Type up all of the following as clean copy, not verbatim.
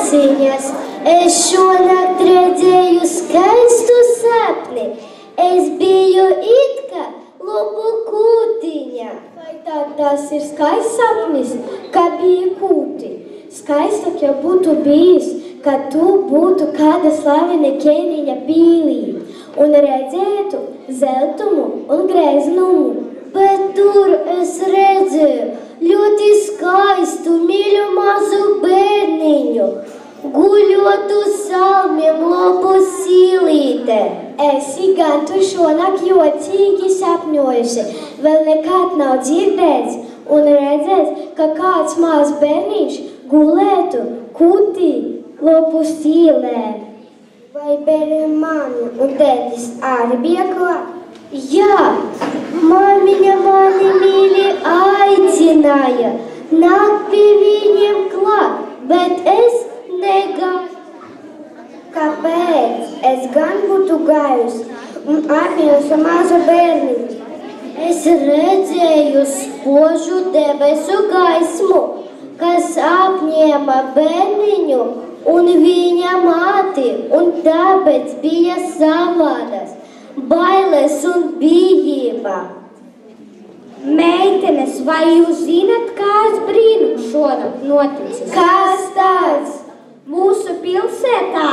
Māsiņas, es šonakt redzēju skaistu sapni. Es biju it kā lopu kūtiņa. Vai tas ir skaists sapnis, ka bija kūti? Skaistāk jau būtu bijis, ka tu būtu kāda slavena ķēniņa pīlī un redzētu zeltumu un greznumu. Bet tur es redzēju ļoti skaistu, mīļu mazu bērniņu, guļot uz salmiem lopu silīte. Esi gan tu šonakt jocīgi sapņojusi, vēl nekad nav dzirdēts un redzēts, ka kāds mazs bērniņš gulētu kūtī lopu sīlē. Vai bērni mani un tētis arī bija klāt? Jā, māmiņa mani mīļi aicināja nākt pie viņiem klāt, bet es negāju. Kāpēc? Es gan būtu gājusi un apmīlusi mazu bērniņu. Es redzēju spožu debesu gaismu, kas apņēma bērniņu un viņa māti, un tāpēc bija savādas bailes un bijība. Meitenes, vai jūs zināt, kāds brīnums šonakt noticis? Kas tāds? Mūsu pilsētā,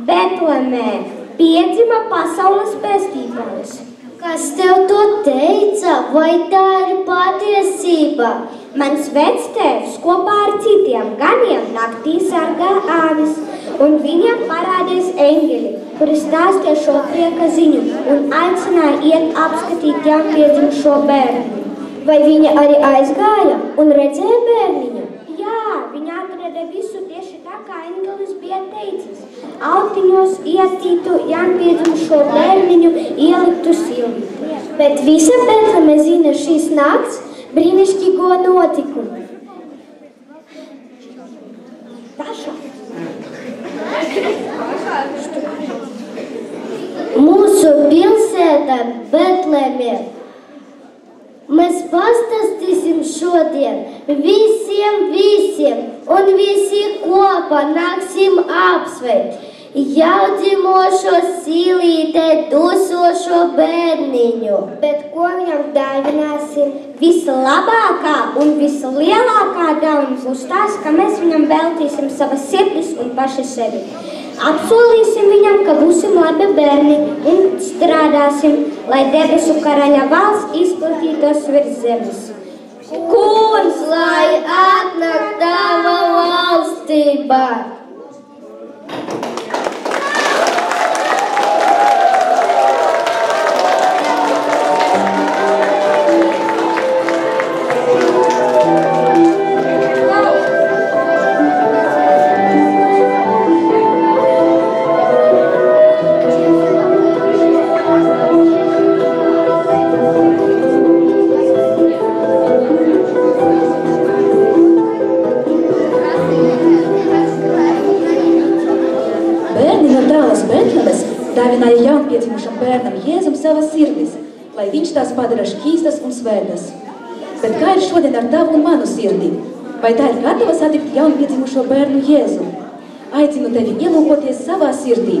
Betlemē, piedzima pasaules pestītājs. Kas tev to teica? Vai tā ir patiesība? Mans vectēvs kopā ar citiem ganiem naktī sargā āvis, un viņam parādījās eņģeļi, kuri stāstīja šo prieka ziņu un aicināja iet apskatīt jaunpiedzimušo bērnu. Vai viņa arī aizgāja un redzēja bērniņu? Jā, viņa atrada visu tieši tā, kā eņģelis bija teicis. Autiņos ietītu jaunpiedzimušo bērniņu ieliktu silti. Bet visa Betleme zina šīs nakts brīnišķīgo notikumu. Mūsu pilsēta Betleme. Mēs pastāstīsim šodien visiem, un visi kopā nāksim apsveikt jaudzimošo silītē dusošo bērniņu. Bet ko viņam dāvināsim? Vislabākā un vislielākā dāvana būs tās, ka mēs viņam veltīsim savas sirdis un paši sevi. Apsolīsim viņam, ka būsim labi bērni un strādāsim, lai debesu karaļa valsts izplatītos virs zemes. Kungs, lai atnāk tava valstība! Dāvināja jaunpiedzimušam bērnam Jēzum savas sirdis, lai viņš tās padara šķīstas un svētas. Bet kā ir šodien ar tavu un manu sirdi? Vai tā ir gatava satikt jaunpiedzimušo bērnu Jēzu? Aicinu tevi ielūkoties savā sirdī.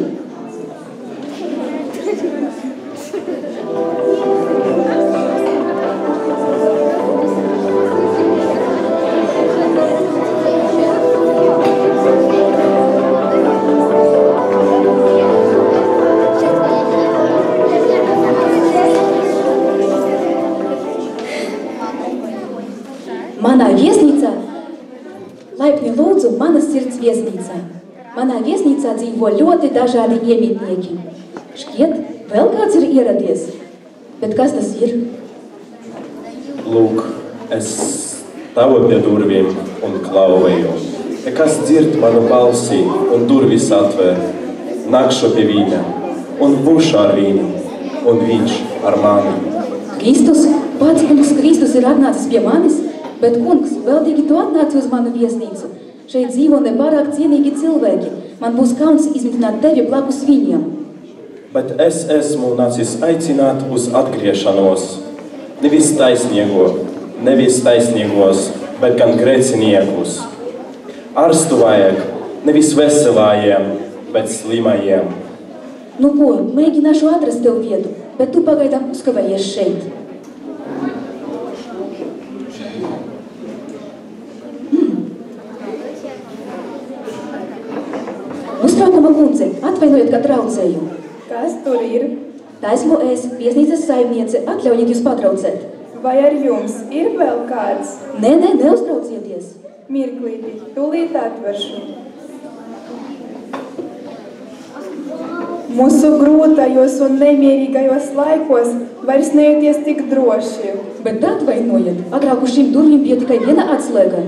Manā viesnīcā, laipni lūdzu, mana sirds viesnīcā. Manā viesnīcā dzīvo ļoti dažādi iemītnieki. Šķiet, vēl kāds ir ieradies. Bet kas tas ir? Lūk, es stāvu pie durvīm un klauvēju. Kas dzird manu balsi un durvis atver. Nakšu pie viņa un būšu ar viņu un viņš ar mani. Kristus, pats kungs Kristus ir atnācis pie manis. Bet, kungs, vēltīgi tu atnāci uz manu viesnīcu. Šeit dzīvo nepārāk cienīgi cilvēki. Man būs kauns izmitināt tevi blakus viņiem. Bet es esmu nācis aicināt uz atgriešanos. Nevis taisniegos, bet gan grēciniekus. Arstu vajag, Nevis veselājiem, bet slimajiem. Nu ko, mēģināšu atrast tev vietu, bet tu pagaidām uzkavējies šeit. Uztraukuma kundze, atvainojiet, ka traucēju. Kas tur ir? Tā esmu es, viesnīcas saimniece, atļaujiet jūs patraucēt. Vai ar jums ir vēl kāds? Nē, neuztraucieties. Mirklīti, tūlīt atveršu. Mūsu grūtajos un nemierīgajos laikos vairs nejūties tik droši. Bet atvainojiet, agrāk uz šīm durvīm bija tikai viena atslēga.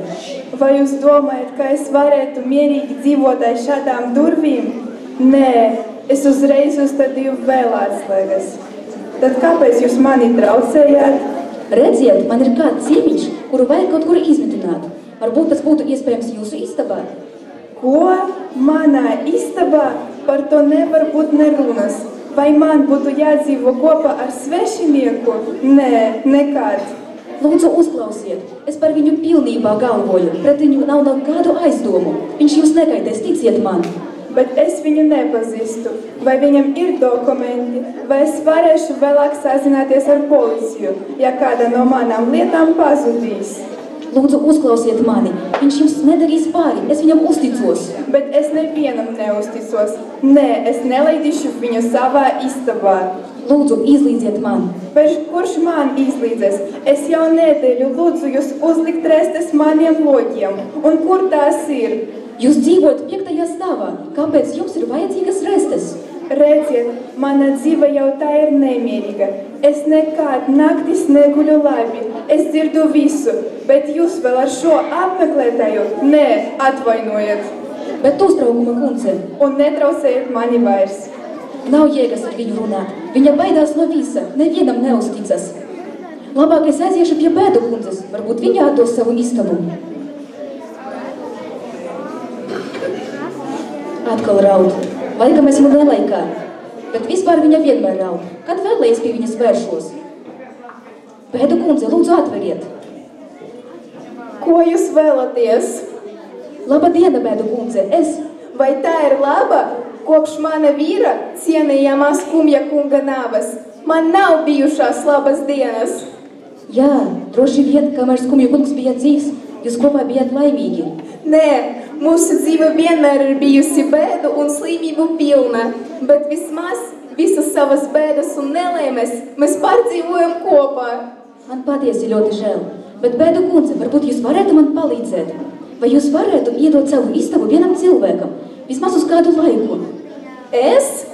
Vai jūs domājat, ka es varētu mierīgi dzīvot aiz šādām durvīm? Nē, es uzreiz uzstādīju vēl atslēgas. Tad kāpēc jūs mani traucējāt? Redziet, man ir kāds ciemiņš, kuru vajag kaut kur izmitināt. Varbūt tas būtu iespējams jūsu istabā. Ko? Manā istabā? Par to nevar būt nerunas. Vai man būtu jādzīvo kopā ar svešinieku? Nē, nekad. Lūdzu, uzklausiet. Es par viņu pilnībā galvoju. Pret viņu nav nekādu aizdomu. Viņš jūs nekaitēs, ticiet man. Bet es viņu nepazīstu. Vai viņam ir dokumenti? Vai es varēšu vēlāk sazināties ar policiju, ja kāda no manām lietām pazudīs? Lūdzu, uzklausiet mani. Viņš jums nedarīs pāri. Es viņam uzticos. Bet es nevienam neuzticos. Nē, es nelaidīšu viņu savā istabā. Lūdzu, izlīdziet man. Bet kurš man izlīdzēs? Es jau nedēļu lūdzu jūs uzlikt restes maniem loģiem. Un kur tās ir? Jūs dzīvojat 5. stāvā. Kāpēc jums ir vajadzīgas restes? Redziet, mana dzīve jau tā ir nemierīga. Es nekad naktis neguļu labi. Es dzirdu visu, bet jūs vēl ar šo apmeklētāju? Nē, atvainojiet. Bet uztraukuma kundze. Un netraucējiet mani vairs. Nav jēgas ar viņu runāt. Viņa baidās no visa, nevienam neuzticas. Labāk es aiziešu pie bēdu kundzes. Varbūt viņa atdos savu istabu. Atkal raud. Laikam esmu nelaikā. Bet vispār viņa vienmēr raud. Kad vēlreiz pie viņas vēršos? Bēdu kundze, lūdzu atveriet. Ko jūs vēlaties? Laba diena, bēdu kundze. Vai tā ir laba? Kopš mana vīra, cienījamā Skumja kunga nāves, man nav bijušās labas dienas. Jā, droši vien, kamēr Skumja kungs bija dzīvs, jūs kopā bijāt laimīgi. Nē, mūsu dzīve vienmēr ir bijusi bēdu un slimību pilna, bet vismaz visas savas bēdas un nelēmes mēs pārdzīvojam kopā. Man patiesi ļoti žēl, bet bēdu kundze, varbūt jūs varētu man palīdzēt? Vai jūs varētu iedot savu istabu vienam cilvēkam, vismaz uz kādu laiku? Es?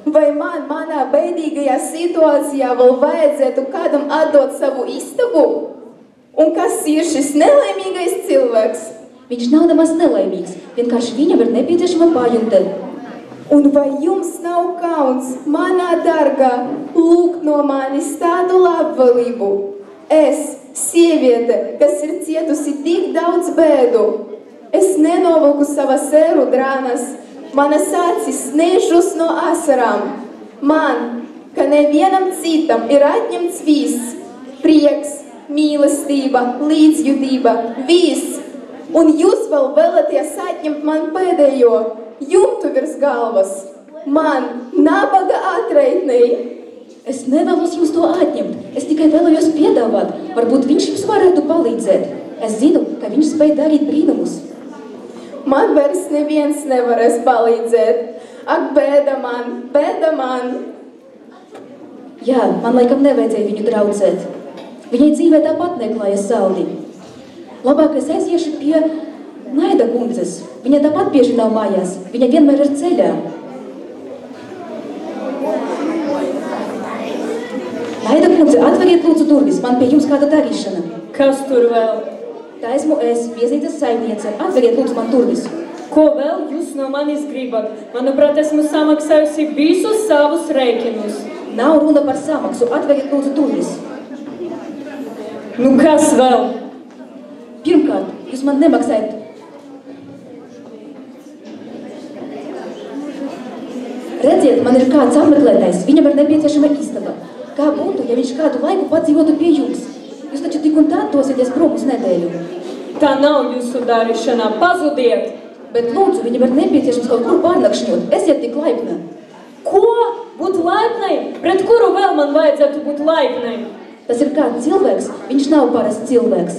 Vai manā beidīgajā situācijā vēl vajadzētu kādam atdot savu istabu? Un kas ir šis nelaimīgais cilvēks? Viņš nav nemaz nelaimīgs, vienkārši viņam ir nepieciešama pajumte. Un vai jums nav kauns, manā dargā, lūgt no manis tādu labvēlību? Es, sieviete, kas ir cietusi tik daudz bēdu, es nenovilku savas sēru drānas, manas acis nežus no asarām. Man, ka nevienam citam ir atņemts viss, prieks, mīlestība, līdzjūtība, viss. Un jūs vēl vēlaties atņemt man pēdējo jumtu virs galvas. Man, nabaga atreitnei. Es nevēlos jums to atņemt. Es tikai vēlējos piedāvāt. Varbūt viņš jums varētu palīdzēt. Es zinu, ka viņš spēj darīt brīnumus. Man vairs neviens nevarēs palīdzēt. Ak, bēda man. Jā, man laikam nevajadzēja viņu traucēt. Viņai dzīvē tāpat neklāja saldi. Labāk es aiziešu pie Naida kundzes. Viņa tāpat bieži nav mājās. Viņa vienmēr ir ceļā. Naida kundze, atveriet lūdzu durvis. Man pie jums kāda darīšana. Kas tur vēl? Tā esmu es, viesnīcas saimniece. Atveriet lūdzu man durvis. Ko vēl jūs no manis gribat? Manuprāt, esmu samaksājusi visus savus rēķinus. Nav runa par samaksu. Atveriet lūdzu durvis. Nu kas vēl? Pirmkārt, jūs man nemaksājat. Redziet, man ir kāds apmeklētājs. Viņam ir nepieciešama istaba. Kā būtu, ja viņš kādu laiku padzīvotu pie jums? Jūs taču tik un tā dosieties prom uz nedēļu. Tā nav jūsu darīšana. Pazudiet! Bet lūdzu, viņam ir nepieciešams kaut kur pārnakšņot. Esiet tik laipna. Ko? Būt laipnai? Pret kuru vēl man vajadzētu būt laipnai? Tas ir kāds cilvēks, viņš nav parasts cilvēks.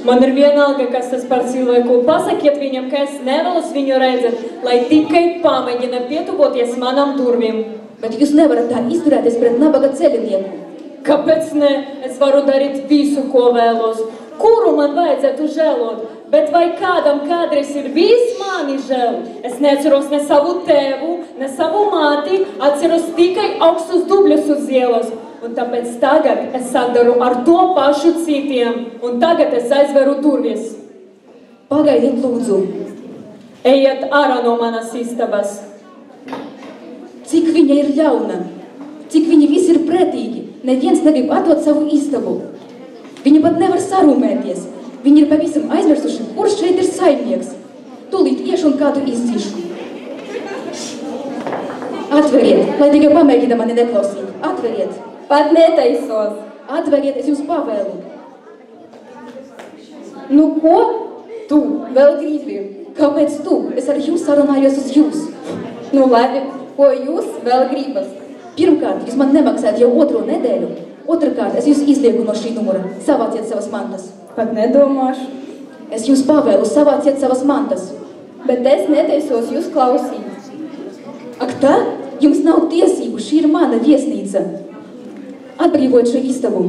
Man ir vienalga, kas tas par cilvēku. Pasakiet viņam, ka es nevēlos viņu redzēt, lai tikai pamēģina pietuvoties manam durvīm. Bet jūs nevarat tā izturēties pret nabaga ceļinieku. Kāpēc ne? Es varu darīt visu, ko vēlos. Kuru man vajadzētu žēlot? Bet vai kādam kādreiz ir bijis mani žēl? Es neatceros ne savu tēvu, ne savu māti, atceros tikai augstus dubļus uz ielas. Un tāpēc tagad es sadaru ar to pašu citiem. Un tagad es aizveru durvis. Pagaidiet, lūdzu. Ejiet ārā no manas istabas. Cik viņa ir ļauna, cik viņi visi ir pretīgi. Neviens negrib atdot savu istabu. Viņi pat nevar sarūmēties. Viņi ir pavisam aizmirsuši, kurš šeit ir saimnieks. Tūlīt iešu un kādu izdzīšu. Atveriet, lai tikai pamēģina mani neklausīt. Atveriet. Pat netaisos. Atveriet, es jums pavēlu. Nu ko? Tu vēl gribi? Kāpēc tu? Es ar jums sarunājos uz jūs. Nu labi, ko jūs vēl gribat? Pirmkārt, jūs man nemaksājat jau 2. nedēļu. Otrkārt, es jūs izlieku no šī numura. Savāciet savas mantas. Pat nedomāšu. Es jums pavēlu, savāciet savas mantas. Bet es netaisos jūs klausīt. Ak tā? Jums nav tiesību, šī ir mana viesnīca. Atbrīvot šo istabu.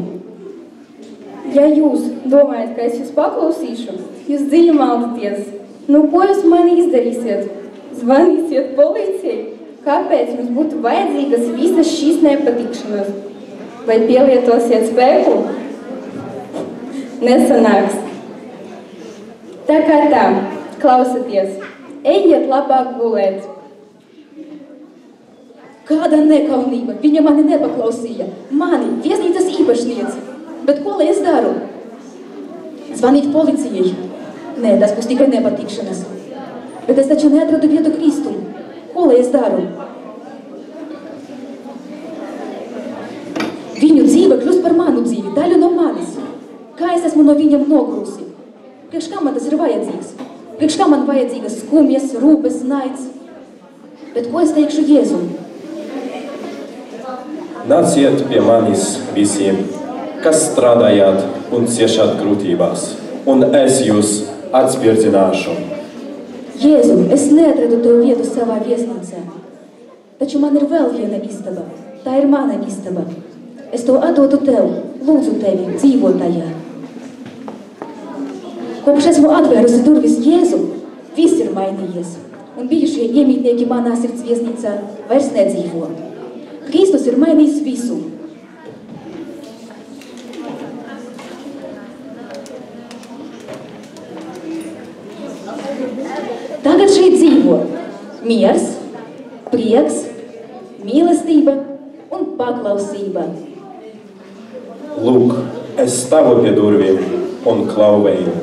Ja jūs domājat, ka es jūs paklausīšu, jūs dziļi maldaties. Nu, ko jūs mani izdarīsiet? Zvanīsiet policijai? Kāpēc jums būtu vajadzīgas visas šīs nepatikšanas? Vai pielietosiet spēku? Nesanāks. Tā kā tā, klausieties, ejiet labāk gulēt. Kāda nekaunība, viņa mani nepaklausīja. Mani, viesnīcas īpašnieci. Bet ko lai es daru? Zvanīt policijai? Nē, tas būs tikai nepatikšanas. Bet es taču neatradu vietu Kristum. Ko lai es daru? Viņu dzīve kļūst par manu dzīvi, daļu no manis. Kā es esmu no viņam nogrūsi? Priekš kā man tas ir vajadzīgs? Priekš kā man vajadzīgas skumjas, rūpes, naids? Bet ko es teikšu Jēzum? Nāciet pie manis visiem, kas strādājāt un ciešat grūtībās, un es jūs atspirdzināšu. Jēzu, es neatradu tev vietu savā viesnīcā. Taču man ir vēl viena istaba. Tā ir mana istaba. Es to atdodu tev, lūdzu tevi, dzīvo tajā. Kopš esmu atvērusi durvis Jēzu, viss ir mainījies. Un bijušie iemītnieki manā sirds viesnīcā vairs nedzīvo. Kristus ir mainījis visu. Tagad šeit dzīvo miers, prieks, mīlestība un paklausība. Lūk, es stāvu pie durvīm un klauvēju.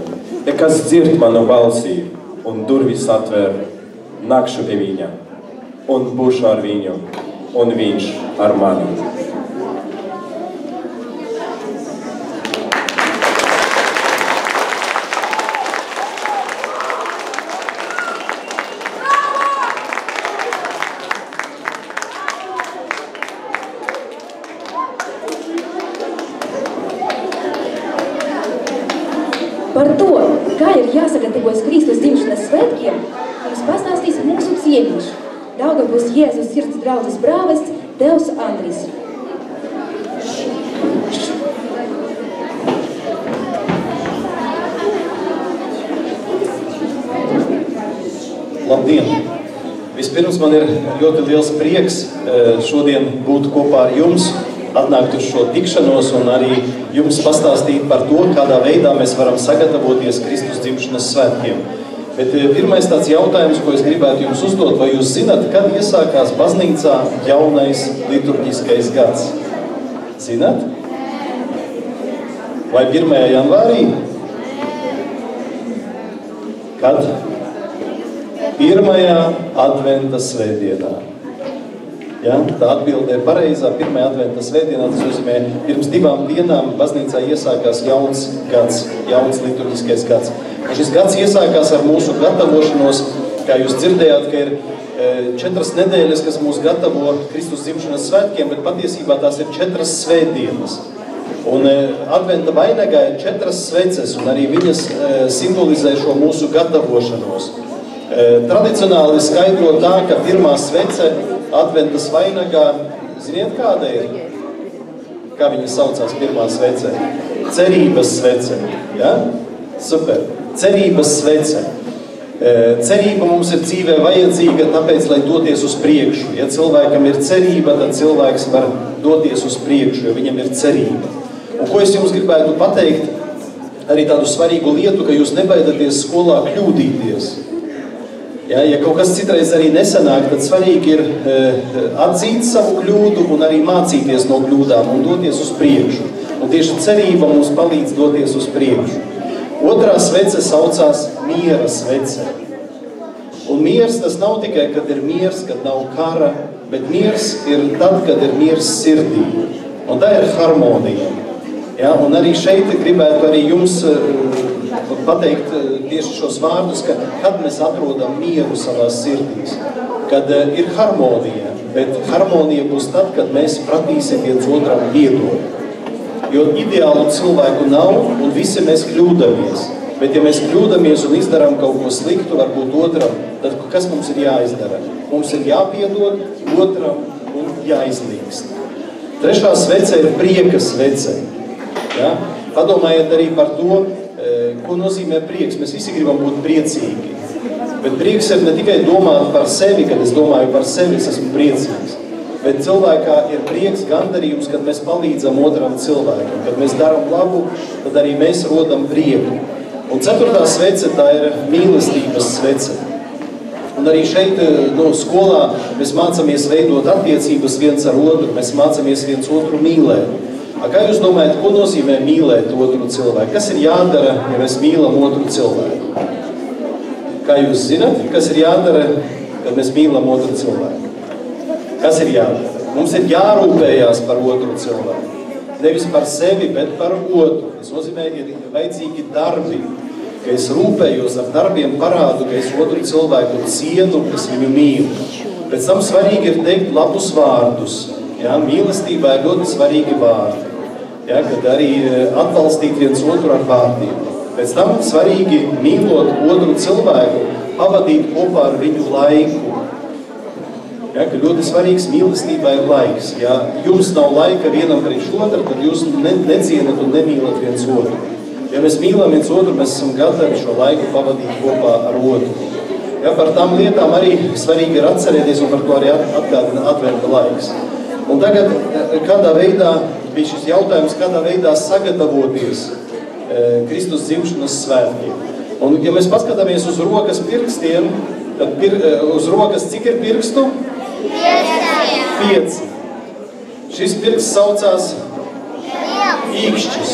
Ja kas dzird manu balsī un durvis atver, nakšu pie viņa un būšu ar viņu un viņš ar mani. Par to, kā ir jāsagatavojas Kristus dzimšanas svētkiem, mums pastāstīs mūsu ciemiņš, Daugavpils Jēzus sirds draudzes prāvests Tevs Andris. Labdien! Vispirms man ir ļoti liels prieks šodien būt kopā ar jums, atnākt uz šo tikšanos un arī jums pastāstīt par to, kādā veidā mēs varam sagatavoties Kristus dzimšanas svētkiem. Bet pirmais tāds jautājums, ko es gribētu jums uzdot, vai jūs zināt, kad iesākās baznīcā jaunais liturģiskais gads? Zināt? Vai 1. janvārī? Kad? 1. adventa svētdienā. Ja, tā atbilde ir pareizā. 1. adventa svētdienā, tas nozīmē, pirms 2 dienām baznīcā iesākās jauns gads, jauns liturģiskais gads. Un šis gads iesākās ar mūsu gatavošanos Kā jūs dzirdējāt, ka ir 4 nedēļas, kas mūs gatavo Kristus dzimšanas svētkiem, bet patiesībā tās ir 4 svētdienas. Un adventa vainagā ir 4 sveces, un arī viņas simbolizē šo mūsu gatavošanos. Tradicionāli skaidro tā, ka pirmā svece adventas vainagā, ziniet, kāda ir? Kā viņa saucās pirmā svece? Cerības svece. Ja? Super. Cerības svece. Cerība mums ir dzīvē vajadzīga, tāpēc, lai doties uz priekšu. Ja cilvēkam ir cerība, tad cilvēks var doties uz priekšu, jo viņam ir cerība. Un ko es jums gribētu pateikt, arī tādu svarīgu lietu, ka jūs nebaidaties skolā kļūdīties. Ja kaut kas citreiz arī nesanāk, tad svarīgi ir atzīt savu kļūdu un arī mācīties no kļūdām un doties uz priekšu. Un tieši cerība mums palīdz doties uz priekšu. Otrā svece saucās miera svece. Un miers tas nav tikai, kad ir miers, kad nav kara, bet miers ir tad, kad ir miers sirdī. Un tā ir harmonija. Ja? Un arī šeit gribētu arī jums pateikt tieši šos vārdus, ka kad mēs atrodam mieru savās sirdīs, kad ir harmonija, bet harmonija būs tad, kad mēs pratīsim viens otram piedot. Jo ideālu cilvēku nav, un visi mēs kļūdamies. Bet ja mēs kļūdamies un izdarām kaut ko sliktu, varbūt otram, tad kas mums ir jāizdara? Mums ir jāpiedod otram un jāizlīgst. Trešā svece ir prieka svece. Ja? Padomājiet arī par to, ko nozīmē prieks. Mēs visi gribam būt priecīgi. Bet prieks ir ne tikai domāt par sevi, kad es domāju par sevi, es esmu priecīgs. Bet cilvēkā ir prieks, gandarījums, kad mēs palīdzam otram cilvēkam. Kad mēs darām labu, tad arī mēs rodam prieku. Un 4. svece tā ir mīlestības svece. Un arī šeit skolā mēs mācāmies veidot attiecības viens ar otru, mēs mācāmies viens otru mīlēt. Kā jūs domājat, ko nozīmē mīlēt otru cilvēku? Kas ir jādara, ja mēs mīlam otru cilvēku? Kā jūs zināt, kas ir jādara, kad mēs mīlam otru cilvēku? Kas ir jādara? Mums ir jārūpējās par otru cilvēku. Nevis par sevi, bet par otru. Tas nozīmē, ir vajadzīgi darbi, ka es rūpējos ar darbiem parādu, ka es otru cilvēku cienu, kas viņu mīlu. Pēc tam svarīgi ir teikt labus vārdus. Ja? Mīlestībā ir ļoti svarīgi vārdi. Ja? Kad arī atbalstīt viens otru ar vārdiem. Pēc tam svarīgi mīlot otru cilvēku, pavadīt kopā ar viņu laiku. Ja, ka ļoti svarīgs mīlestībā ir laiks. Ja jums nav laika vienam priekš otru, tad jūs necienat un nemīlat viens otru. Ja mēs mīlam viens otru, mēs esam gatavi šo laiku pavadīt kopā ar otru. Ja, par tām lietām arī svarīgi ir atcerēties, un par to arī atgādina adventa laiks. Un tagad, kādā veidā bija šis jautājums, kādā veidā sagatavoties Kristus dzimšanas svētkiem. Un, ja mēs paskatāmies uz rokas pirkstiem, tad uz rokas cik ir pirkstu? 5. Šis pirksts saucās īkšķis.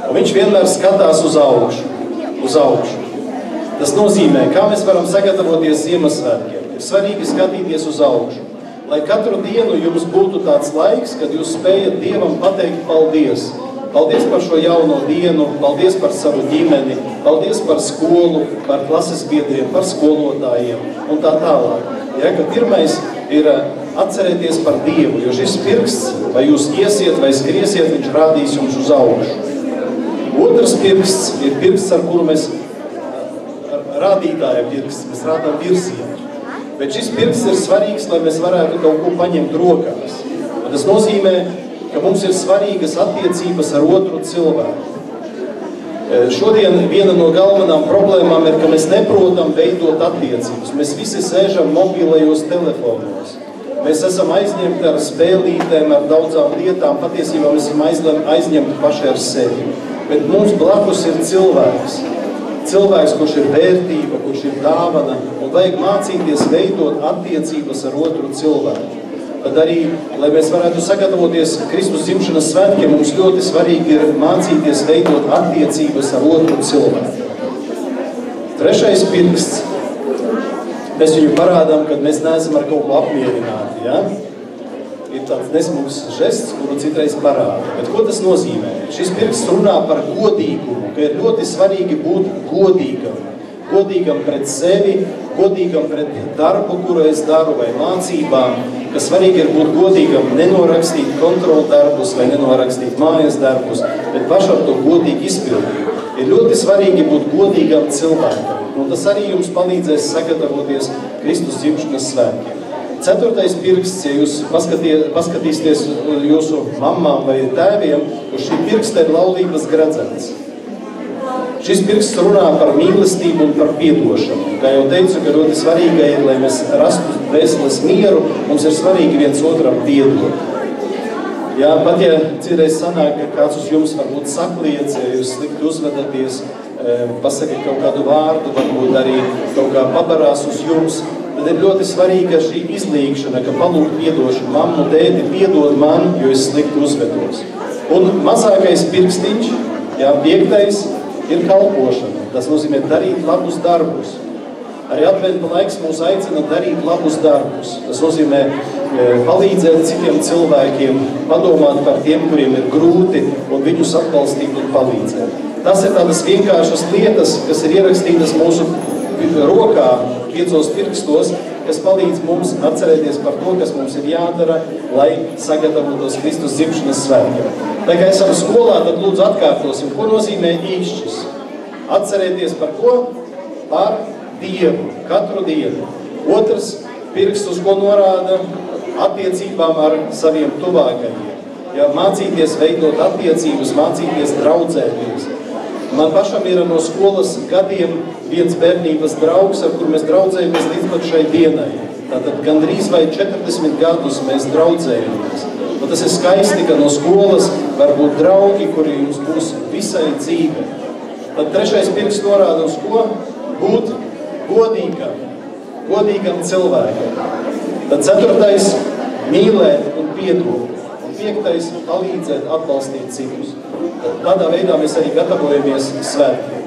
Un viņš vienmēr skatās uz augšu. Tas nozīmē, kā mēs varam sagatavoties Ziemassvētkiem. Ir svarīgi skatīties uz augšu. Lai katru dienu jums būtu tāds laiks, kad jūs spējat Dievam pateikt paldies. Paldies par šo jauno dienu, paldies par savu ģimeni, paldies par skolu, par klases biedriem, par skolotājiem un tā tālāk. Ja, ka pirmais ir atcerēties par Dievu, jo šis pirksts, vai jūs iesiet vai skriesiet, viņš rādīs jums uz augšu. Otrs pirksts ir pirksts, ar kuru mēs rādītāja pirksts, mēs rādām virzienu. Bet šis pirksts ir svarīgs, lai mēs varētu kaut ko paņemt rokās. Un tas nozīmē, ka mums ir svarīgas attiecības ar otru cilvēku. Šodien viena no galvenām problēmām ir, ka mēs neprotam veidot attiecības. Mēs visi sēžam mobilajos telefonos. Mēs esam aizņemti ar spēlītēm, ar daudzām lietām. Patiesībā mēs esam aizņemti paši ar sevi. Bet mums blakus ir cilvēks. Cilvēks, kurš ir vērtība, kurš ir dāvana, un vajag mācīties veidot attiecības ar otru cilvēku. Tad arī, lai mēs varētu sagatavoties Kristus dzimšanas svētkiem, mums ļoti svarīgi ir mācīties veidot attiecības ar otru cilvēku. Trešais pirksts. Mēs viņu parādām, kad mēs neesam ar kaut ko apmierināti. Ja? Ir tāds nesmugs žests, kuru citreiz parāda. Bet ko tas nozīmē? Šis pirksts runā par godīgumu, ka ir ļoti svarīgi būt godīgam. godīgam pret sevi, godīgam pret darbu, kuru es daru, vai mācībām, ka svarīgi ir būt godīgam, nenorakstīt kontrolu darbus vai nenorakstīt mājas darbus, bet pašam to godīgi izpildīt. Ir ļoti svarīgi būt godīgam cilvēkam, un tas arī jums palīdzēs sagatavoties Kristus dzimšanas svētkiem. 4. pirksts, ja jūs paskatīsieties jūsu mammām vai tēviem, uz šī pirksta ir laulības gredzens. Šis pirksts runā par mīlestību un par piedošanu. Kā jau teicu, ka ļoti svarīga ir, lai mēs rastu dvēseles mieru, mums ir svarīgi viens otram piedot. Jā, pat ja citreiz sanāk, ka kāds uz jums varbūt sakliec, ja jūs slikti uzvedaties, pasaka kaut kādu vārdu, varbūt arī kaut kā pabarās uz jums, tad ir ļoti svarīga šī izlīgšana, ka palūgt piedošanu. Mammu, tēti, piedod man, jo es slikti uzvedos. Un mazākais pirkstiņš, jā, 5. ir kalpošana. Tas nozīmē darīt labus darbus. Arī adventa laiks mūs aicina darīt labus darbus. Tas nozīmē palīdzēt citiem cilvēkiem, padomāt par tiem, kuriem ir grūti, un viņus atbalstīt un palīdzēt. Tas ir tādas vienkāršas lietas, kas ir ierakstītas mūsu rokā, 5 pirkstos, kas palīdz mums atcerēties par to, kas mums ir jādara, lai sagatavotos Kristus dzimšanas svētkiem. Tā kā esam skolā, tad lūdzu atkārtosim, ko nozīmē īšķis. Atcerēties par ko? Par Dievu, katru dienu. 2. pirksts, uz ko norāda attiecībām ar saviem tuvākajiem. Ja, mācīties veidot attiecības, mācīties draudzēties. Man pašam ir no skolas gadiem viens bērnības draugs, ar kur mēs draudzējamies līdz pat šai dienai. Tātad gandrīz vai 40 gadus mēs draudzējamies. Un tas ir skaisti, ka no skolas var būt draugi, kuri jums būs visai dzīve. Tad 3. pirksts norāda uz ko? Būt godīgam cilvēkam. Tad 4. mīlēt un piedot. Un 5. palīdzēt, atbalstīt citus. Tādā veidā mēs arī gatavojamies svētkiem.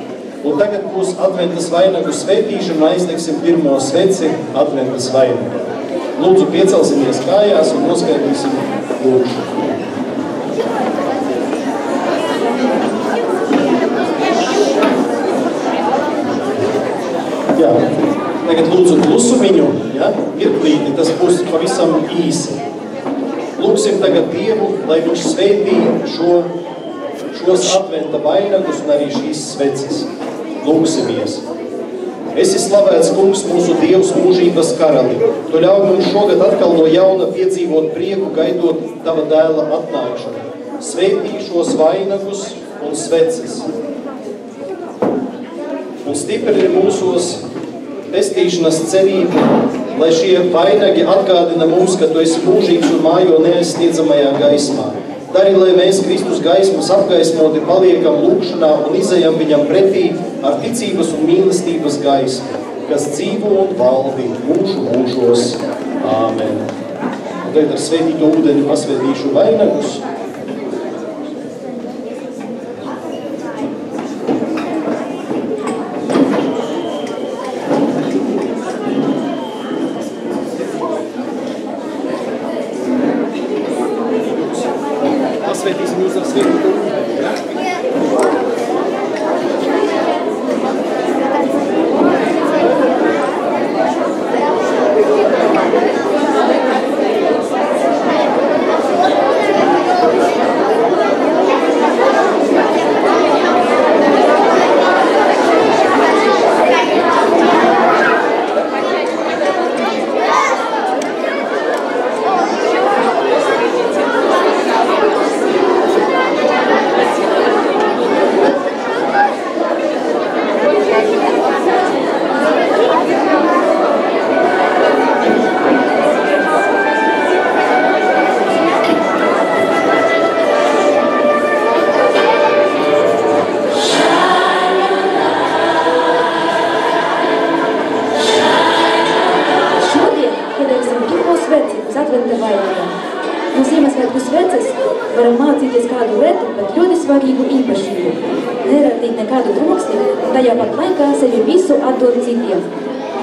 Un tagad būs adventas vainagu svētīšana, aizdegsim pirmo sveci adventas vainagā. Lūdzu, piecelsimies kājās un noskaitīsim lūkšanu. Jā, tagad lūdzu klusumiņu, ja? Mirklīti, tas būs pavisam īsi. Lūksim tagad Dievu, lai viņš svētī šos adventa vainagus un arī šīs sveces. Lūksimies. Esi slavēts, Kungs, mūsu Dievs mūžības karali. Tu ļauj mums šogad atkal no jauna piedzīvot prieku, gaidot tava dēla atnākšanu. Svētī šos vainagus un sveces. Un stiprini mūsos pestīšanas cerību, lai šie vainagi atgādina mums, ka tu esi mūžīgs un mājo neaizsniedzamajā gaismā. Dari, lai mēs Kristus gaismas apgaismoti paliekam lūkšanā un izejam viņam pretī ar ticības un mīlestības gaismu, kas dzīvo un valdi mūžu mūžos. Āmen. Un tagad ar svētīto ūdeni pasvētīšu vainagus. Pasvētīsim jūs ar svētīto ūdeni, ja? Varam mācīties kādu retu, bet ļoti svarīgu īpašību. Neradīt nekādu troksni, tajā pat laikā sevi visu atdot citiem.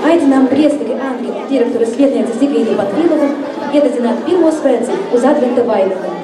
Aicinām priesteri Andri, direktoras vietnieci Zigrīdu Patvilovu, iededzināt pirmo sveci uz adventa vainagu.